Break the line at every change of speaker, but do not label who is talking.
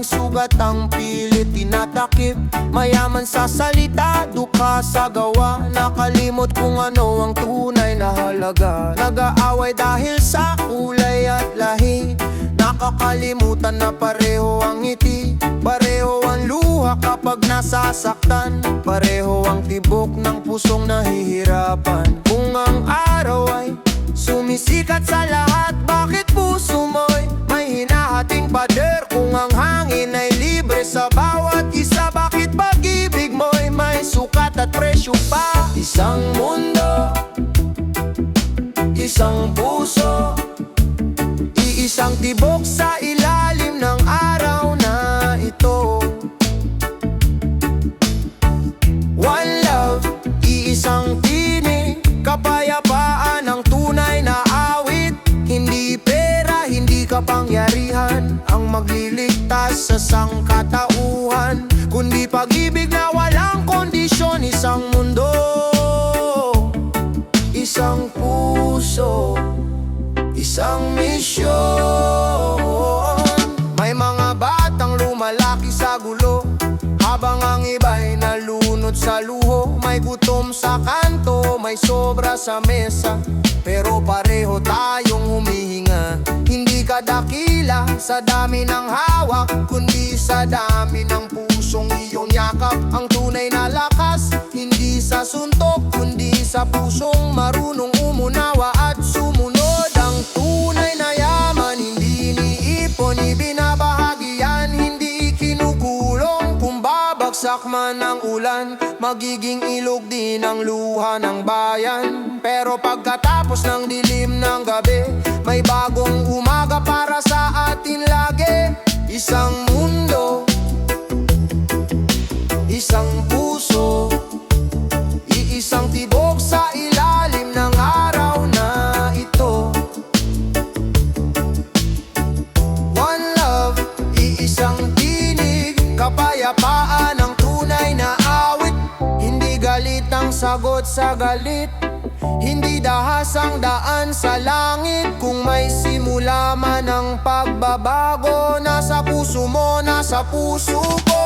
sugat ang pilit tinatakip. Mayaman sa salita, dukha sa gawa. Nakalimot kung ano ang tunay na halaga. Nag-aaway dahil sa kulay at lahi. Nakakalimutan na pareho ang ngiti. Pareho ang luha kapag nasasaktan. Pareho ang tibok ng pusong nahihirapan. Kung ang araw ay sumisikat sa lahat, bakit puso mo'y may hinahating pader? Kung ang hangin ay libre sa bawat isa, bakit pag-ibig mo'y may sukat at presyo pa? Isang mundo, isang puso, iisang tibok sa ilalim ng araw na ito. One love, iisang tinig, kapayapaan ang tunay na awit. Hindi pera, hindi kapangyarihan ang magliligtas sa sangkatauhan, kundi pag-ibig na walang kondisyon. Isang mundo, isang puso, isang misyon. May mga batang lumalaki sa gulo, habang ang iba'y nalunod sa luho. May gutom sa kanto, may sobra sa mesa, pero pareho tayong humihinga. Hindi ka dakila sa dami ng hawak, kundi sa dami ng pusong iyong yakap. Ang tunay na lakas, hindi sa suntok, kundi sa pusong marunong umunawa at sumunod. Ang tunay na yaman, hindi iniipon, ibinabahagi yan, hindi kinukulong. Kung babagsak man ang ulan, magiging ilog din ang luha ng bayan. Pero pagkatapos ng dilim ng gabi, may bagong umaga para sa atin lagi. Isang mundo, isang puso, iisang tibok sa ilalim ng araw na ito. One love, iisang tinig, kapayapaan ang tunay na awit. Hindi galit ang sagot sa galit, hindi dahas ang daan sa langit. Kung may simula man ang pagbabago, nasa puso mo, nasa puso ko.